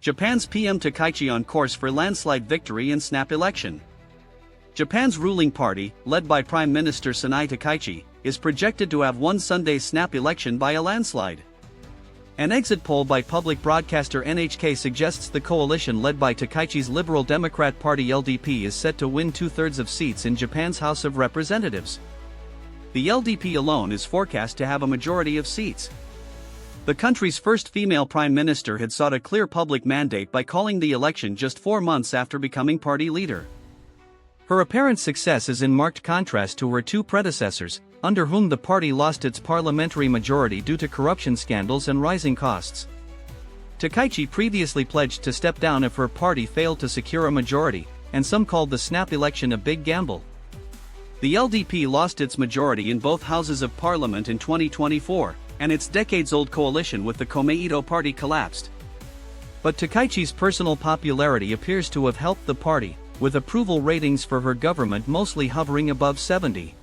Japan's PM Takaichi on course for landslide victory in snap election. Japan's ruling party, led by Prime Minister Sanai Takaichi, is projected to have won Sunday's snap election by a landslide. An exit poll by public broadcaster NHK suggests the coalition led by Takaichi's Liberal Democrat Party LDP is set to win 2/3 of seats in Japan's House of Representatives. The LDP alone is forecast to have a majority of seats. The country's first female prime minister had sought a clear public mandate by calling the election just 4 months after becoming party leader. Her apparent success is in marked contrast to her two predecessors, under whom the party lost its parliamentary majority due to corruption scandals and rising costs. Takaichi previously pledged to step down if her party failed to secure a majority, and some called the snap election a big gamble. The LDP lost its majority in both houses of parliament in 2024, and its decades-old coalition with the Komeito party collapsed. But Takaichi's personal popularity appears to have helped the party, with approval ratings for her government mostly hovering above 70.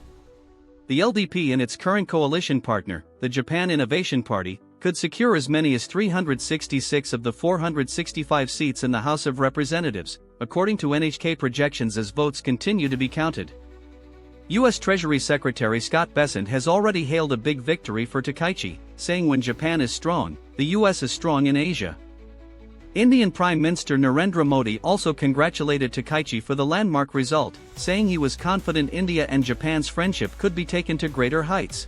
The LDP and its current coalition partner, the Japan Innovation Party, could secure as many as 366 of the 465 seats in the House of Representatives, according to NHK projections as votes continue to be counted. U.S. Treasury Secretary Scott Bessent has already hailed a big victory for Takaichi, saying when Japan is strong, the U.S. is strong in Asia. Indian Prime Minister Narendra Modi also congratulated Takaichi for the landmark result, saying he was confident India and Japan's friendship could be taken to greater heights.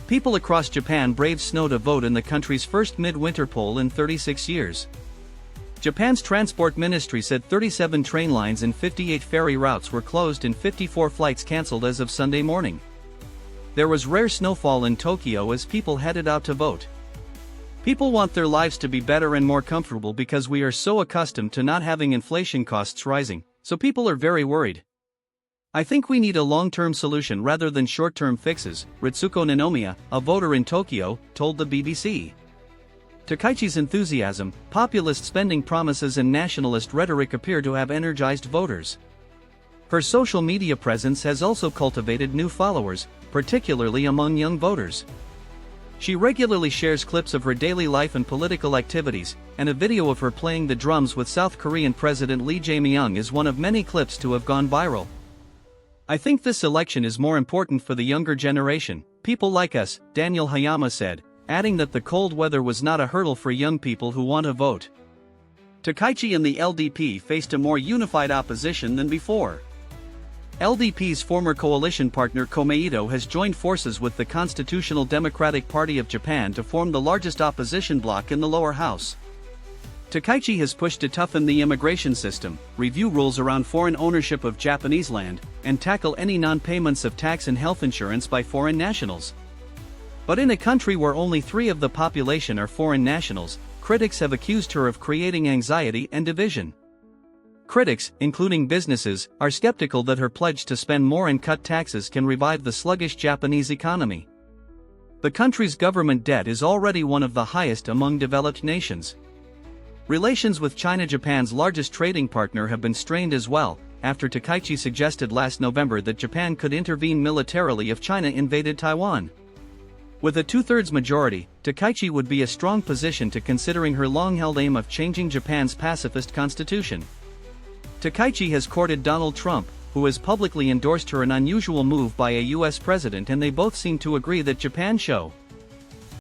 People across Japan braved snow to vote in the country's first mid-winter poll in 36 years. Japan's transport ministry said 37 train lines and 58 ferry routes were closed and 54 flights cancelled as of Sunday morning. There was rare snowfall in Tokyo as people headed out to vote. People want their lives to be better and more comfortable because we are so accustomed to not having inflation costs rising, so people are very worried. I think we need a long-term solution rather than short-term fixes, Ritsuko Ninomiya, a voter in Tokyo, told the BBC. Takaichi's enthusiasm, populist spending promises and nationalist rhetoric appear to have energized voters. Her social media presence has also cultivated new followers, particularly among young voters. She regularly shares clips of her daily life and political activities, and a video of her playing the drums with South Korean President Lee Jae-myung is one of many clips to have gone viral. I think this election is more important for the younger generation, people like us, Daniel Hayama said, adding that the cold weather was not a hurdle for young people who want to vote. Takaichi and the LDP faced a more unified opposition than before. LDP's former coalition partner Komeito has joined forces with the Constitutional Democratic Party of Japan to form the largest opposition bloc in the lower house. Takaichi has pushed to toughen the immigration system, review rules around foreign ownership of Japanese land, and tackle any non-payments of tax and health insurance by foreign nationals. But in a country where only 3% of the population are foreign nationals, critics have accused her of creating anxiety and division. Critics, including businesses, are skeptical that her pledge to spend more and cut taxes can revive the sluggish Japanese economy. The country's government debt is already one of the highest among developed nations. Relations with China, Japan's largest trading partner, have been strained as well, after Takaichi suggested last November that Japan could intervene militarily if China invaded Taiwan. With a 2/3 majority, Takaichi would be a strong position to considering her long-held aim of changing Japan's pacifist constitution. Takaichi has courted Donald Trump, who has publicly endorsed her, an unusual move by a U.S. president, and they both seem to agree that Japan show